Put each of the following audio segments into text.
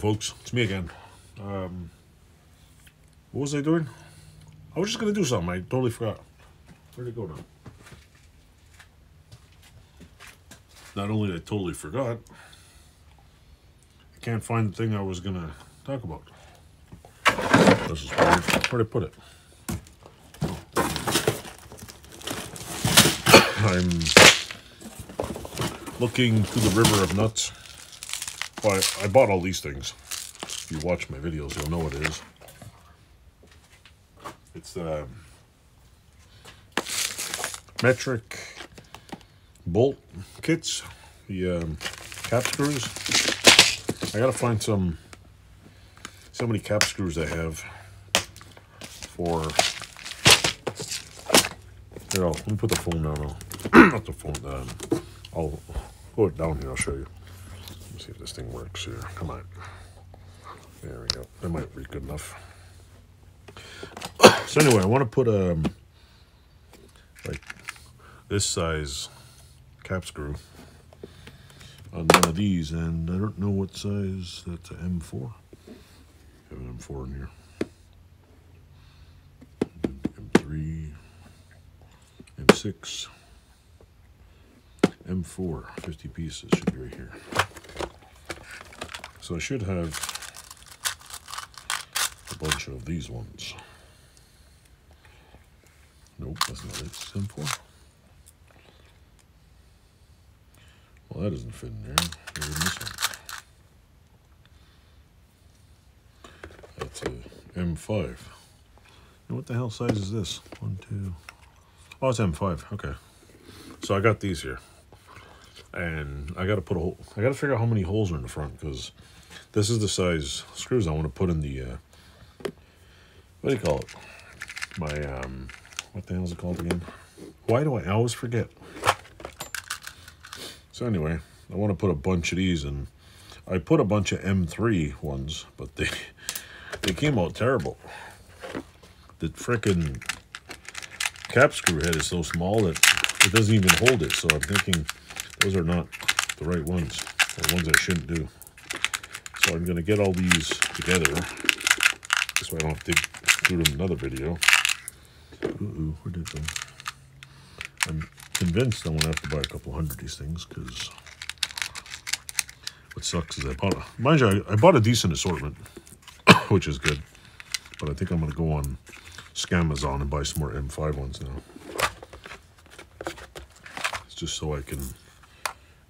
folks, it's me again. What was I doing? I was just gonna do something. I totally forgot. Where'd it go now? Not only did I totally forgot, I can't find the thing I was gonna talk about. This is weird. Where'd I put it? I'm looking to the River of Nuts. Well, I bought all these things. If you watch my videos, you'll know what it is. It's metric bolt kits, the cap screws. I gotta find so many cap screws I have for. Here, let me put the phone down now. Not the phone. I'll put it down here. I'll show you. Let's see if this thing works here. Come on. There we go. That might be good enough. So anyway, I want to put like this size cap screw on one of these, and I don't know what size. That's an M4. I have an M4 in here. M3, M6, M4, 50 pieces should be right here. So I should have a bunch of these ones. Nope, that's not it. It's M4. Well, that doesn't fit in there. Maybe this one. That's a M5. Now, what the hell size is this? 1, 2. Oh, it's M5. Okay. So I got these here, and I got to put a hole. I got to figure out how many holes are in the front, because this is the size screws I want to put in the. What do you call it? My what the hell is it called again? Why do I always forget? So anyway, I want to put a bunch of these, and I put a bunch of M3 ones, but they came out terrible. The frickin' cap screw head is so small that it doesn't even hold it. So I'm thinking those are not the right ones, or ones I shouldn't do. So I'm gonna get all these together. This way I don't have to do them in another video. Ooh, where did it go? I'm convinced I'm gonna have to buy a couple hundred of these things, because what sucks is I bought a decent assortment, which is good. But I think I'm gonna go on Scamazon and buy some more M5 ones now. It's just so I can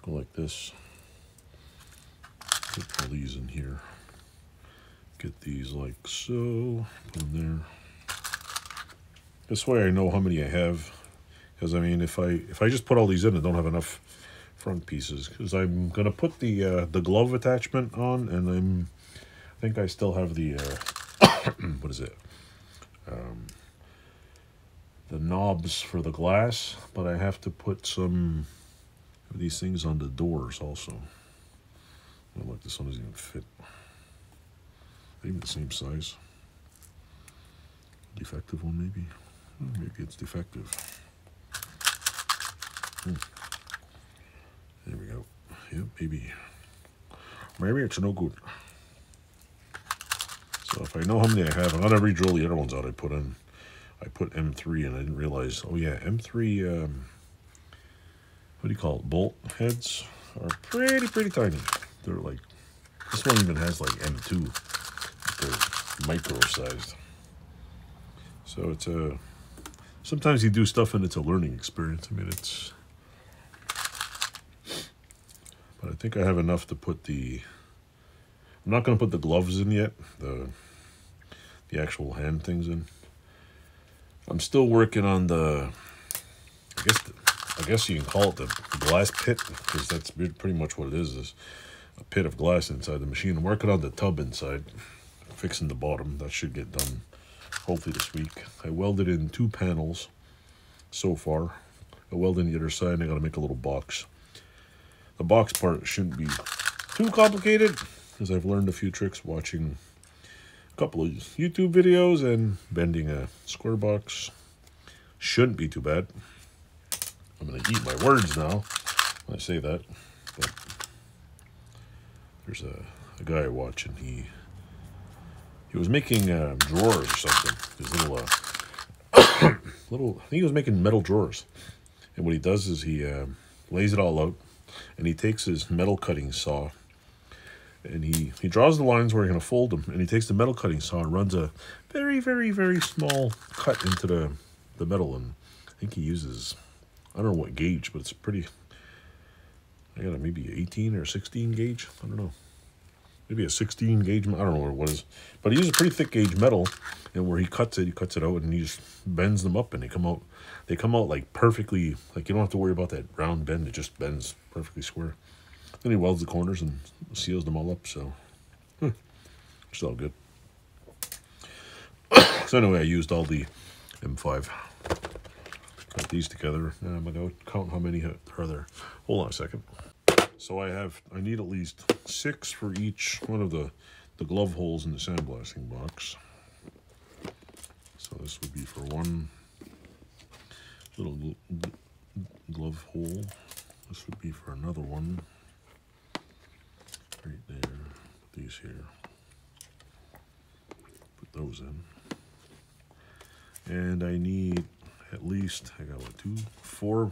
go like this. Put all these in here. Get these like so. Put them there. This way I know how many I have. Because I mean, if I just put all these in, I don't have enough front pieces. Because I'm gonna put the glove attachment on, and I think I still have the what is it? The knobs for the glass, but I have to put some of these things on the doors also. Oh, look, this one doesn't even fit. Even the same size. Defective one, maybe. Oh, maybe it's defective. There we go. Yep, maybe it's no good. So if I know how many I have, I'm gonna re-drill the other ones out I put in. I put M3, and I didn't realize. Oh yeah, M3. What do you call it? Bolt heads are pretty tiny. They're like, this one even has like M2. They're micro-sized. So it's sometimes you do stuff and it's a learning experience. I mean, but I think I have enough to put I'm not going to put the gloves in yet, the actual hand things in. I'm still working on I guess you can call it the glass pit, because that's pretty much what it is a pit of glass inside the machine. I'm working on the tub inside, fixing the bottom. That should get done hopefully this week. I welded in 2 panels so far. I welded in the other side, and I got to make a little box. The box part shouldn't be too complicated, because I've learned a few tricks watching a couple of YouTube videos, and bending a square box shouldn't be too bad. I'm going to eat my words now when I say that. But there's a a guy I watch, and he was making drawers or something. His little I think he was making metal drawers. And what he does is he lays it all out, and he takes his metal cutting saw, and he draws the lines where he's going to fold them, and he takes the metal cutting saw and runs a very, very, very small cut into the metal. And I think he uses, I don't know what gauge, but it's pretty, I got a maybe 18 or 16 gauge, I don't know. Maybe a 16 gauge, I don't know what it is. But he uses a pretty thick gauge metal, and where he cuts it out, and he just bends them up, and they come out like perfectly, like you don't have to worry about that round bend, it just bends perfectly square. Then he welds the corners and seals them all up, so it's all good. So anyway, I used all the M5. Got these together, and I'm going to count how many are there. Hold on a second. So I need at least 6 for each one of the glove holes in the sandblasting box. So this would be for one little glove hole. This would be for another one. Right there. Put these here. Put those in. And I need at least, I got what, 2, 4,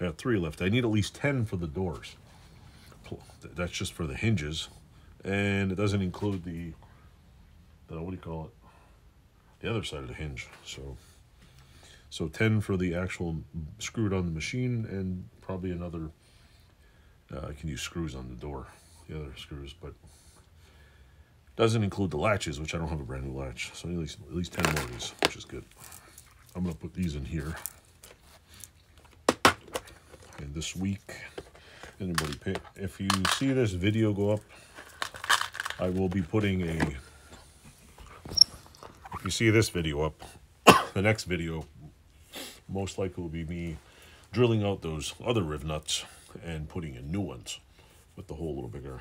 I got 3 left. I need at least 10 for the doors. That's just for the hinges. And it doesn't include the what do you call it? The other side of the hinge. So 10 for the actual screwed on the machine, and probably another, I can use screws on the door, the other screws, but doesn't include the latches, which I don't have a brand new latch. So at least 10 more of these, which is good. I'm going to put these in here. And this week, anybody pay, if you see this video go up, I will be putting if you see this video up, the next video most likely will be me drilling out those other Rivet Nuts and putting in new ones with the hole a little bigger.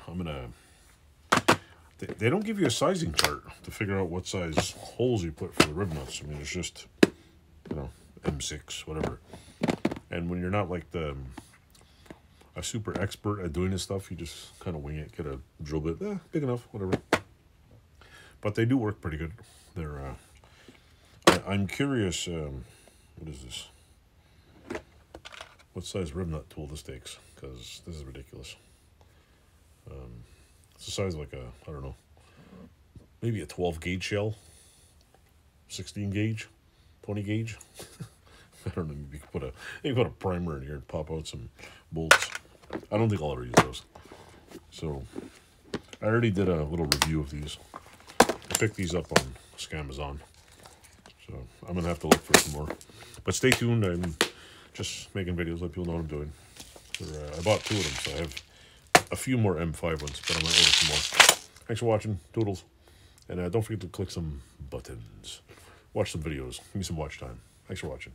They don't give you a sizing chart to figure out what size holes you put for the Rivet Nuts. I mean, it's just, you know, M6, whatever. And when you're not like a super expert at doing this stuff, you just kind of wing it, get a drill bit, big enough, whatever. But they do work pretty good. They're, I'm curious, what is this? What size Rivet Nut tool this takes? Because this is ridiculous. It's the size of like I don't know, maybe a 12 gauge shell, 16 gauge, 20 gauge. I don't know, maybe you could put a primer in here and pop out some bolts. I don't think I'll ever use those. So I already did a little review of these. I picked these up on Scamazon. So I'm going to have to look for some more. But stay tuned. I'm just making videos, let people know what I'm doing. I bought 2 of them, so I have a few more M5 ones, but I'm going to order some more. Thanks for watching. Toodles. And don't forget to click some buttons. Watch some videos. Give me some watch time. Thanks for watching.